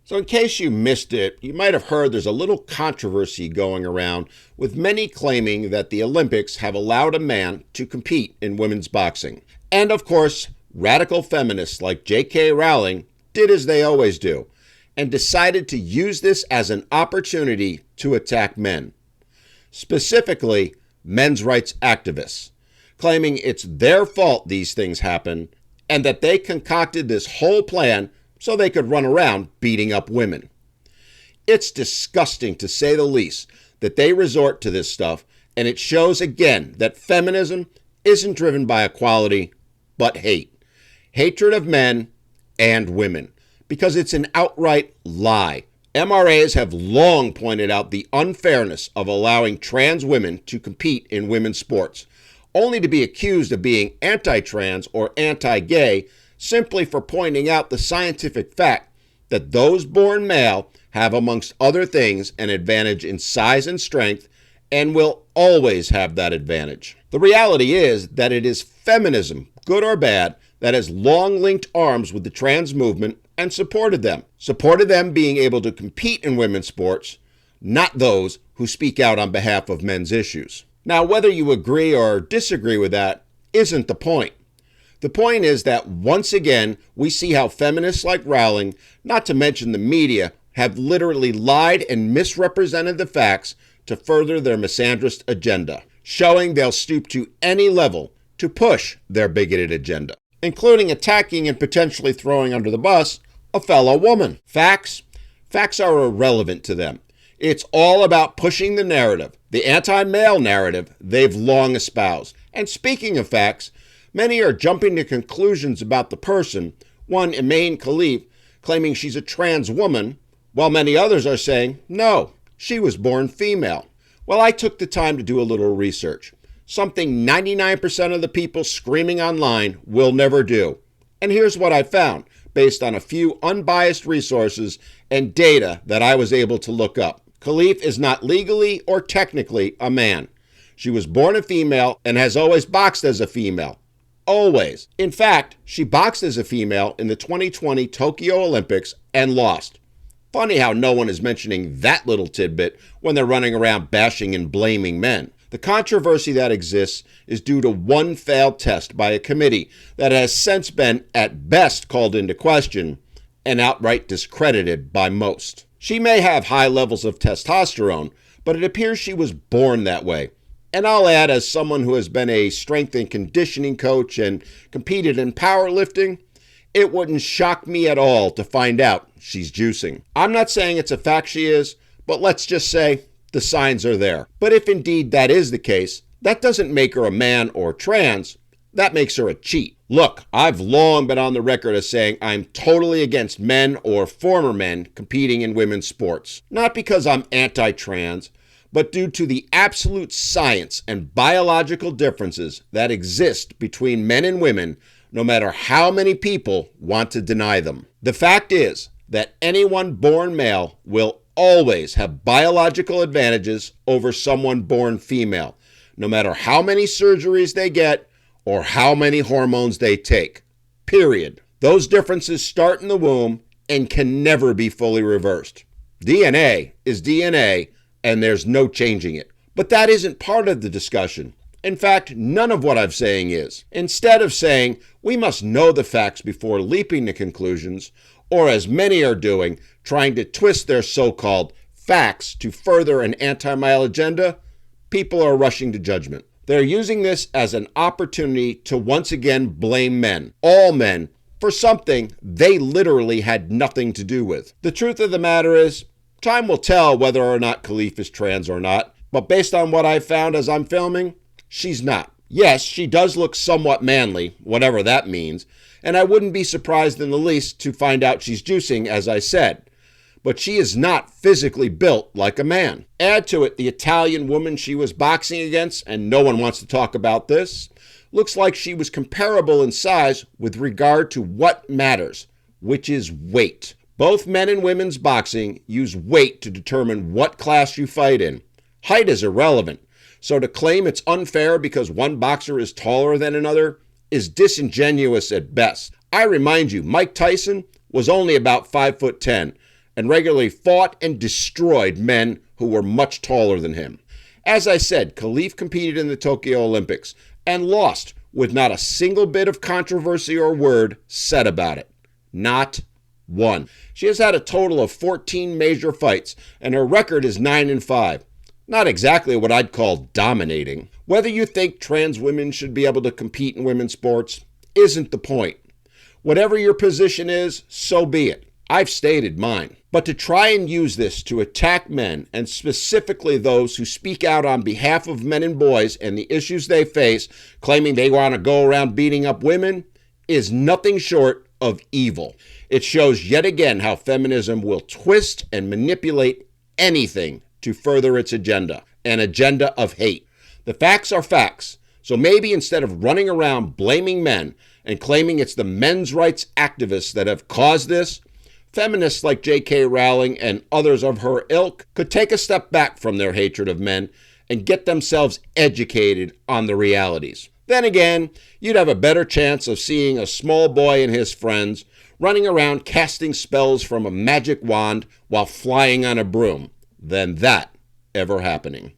So in case you missed it, you might have heard there's a little controversy going around with many claiming that the Olympics have allowed a man to compete in women's boxing. And of course, radical feminists like J.K. Rowling did as they always do and decided to use this as an opportunity to attack men. Specifically, men's rights activists, claiming it's their fault these things happen and that they concocted this whole plan so they could run around beating up women. It's disgusting, to say the least, that they resort to this stuff, and it shows again that feminism isn't driven by equality, but hate. Hatred of men and women, because it's an outright lie. MRAs have long pointed out the unfairness of allowing trans women to compete in women's sports, only to be accused of being anti-trans or anti-gay simply for pointing out the scientific fact that those born male have, amongst other things, an advantage in size and strength and will always have that advantage. The reality is that it is feminism, good or bad, that has long linked arms with the trans movement and supported them being able to compete in women's sports, not those who speak out on behalf of men's issues. Now, whether you agree or disagree with that isn't the point. The point is that once again, we see how feminists like Rowling, not to mention the media, have literally lied and misrepresented the facts to further their misandrist agenda, showing they'll stoop to any level to push their bigoted agenda, including attacking and potentially throwing under the bus a fellow woman. Facts are irrelevant to them. It's all about pushing the narrative, the anti-male narrative they've long espoused. And speaking of facts, many are jumping to conclusions about the person, one Imaine Khalif claiming she's a trans woman, while many others are saying, no, she was born female. Well, I took the time to do a little research, something 99% of the people screaming online will never do. And here's what I found, based on a few unbiased resources and data that I was able to look up. Khalif is not legally or technically a man. She was born a female and has always boxed as a female. Always. In fact, she boxed as a female in the 2020 Tokyo Olympics and lost. Funny how no one is mentioning that little tidbit when they're running around bashing and blaming men. The controversy that exists is due to one failed test by a committee that has since been, at best, called into question and outright discredited by most. She may have high levels of testosterone, but it appears she was born that way. And I'll add, as someone who has been a strength and conditioning coach and competed in powerlifting, it wouldn't shock me at all to find out she's juicing. I'm not saying it's a fact she is, but let's just say the signs are there. But if indeed that is the case, that doesn't make her a man or trans. That makes her a cheat. Look, I've long been on the record as saying I'm totally against men or former men competing in women's sports. Not because I'm anti-trans, but due to the absolute science and biological differences that exist between men and women, no matter how many people want to deny them. The fact is that anyone born male will always have biological advantages over someone born female, no matter how many surgeries they get or how many hormones they take. Period. Those differences start in the womb and can never be fully reversed. DNA is DNA, and there's no changing it. But that isn't part of the discussion. In fact, none of what I'm saying is. Instead of saying we must know the facts before leaping to conclusions, or as many are doing, trying to twist their so-called facts to further an anti-male agenda, people are rushing to judgment. They're using this as an opportunity to once again blame men, all men, for something they literally had nothing to do with. The truth of the matter is, time will tell whether or not Khalif is trans or not, but based on what I've found as I'm filming, she's not. Yes, she does look somewhat manly, whatever that means, and I wouldn't be surprised in the least to find out she's juicing, as I said. But she is not physically built like a man. Add to it the Italian woman she was boxing against, and no one wants to talk about this. Looks like she was comparable in size with regard to what matters, which is weight. Both men and women's boxing use weight to determine what class you fight in. Height is irrelevant, so to claim it's unfair because one boxer is taller than another is disingenuous at best. I remind you, Mike Tyson was only about 5'10", and regularly fought and destroyed men who were much taller than him. As I said, Khalif competed in the Tokyo Olympics and lost with not a single bit of controversy or word said about it. Not one. She has had a total of 14 major fights, and her record is 9-5. Not exactly what I'd call dominating. Whether you think trans women should be able to compete in women's sports isn't the point. Whatever your position is, so be it. I've stated mine. But to try and use this to attack men, and specifically those who speak out on behalf of men and boys and the issues they face, claiming they want to go around beating up women, is nothing short of evil. It shows yet again how feminism will twist and manipulate anything to further its agenda, an agenda of hate. The facts are facts, so maybe instead of running around blaming men and claiming it's the men's rights activists that have caused this, feminists like J.K. Rowling and others of her ilk could take a step back from their hatred of men and get themselves educated on the realities. Then again, you'd have a better chance of seeing a small boy and his friends running around casting spells from a magic wand while flying on a broom than that ever happening.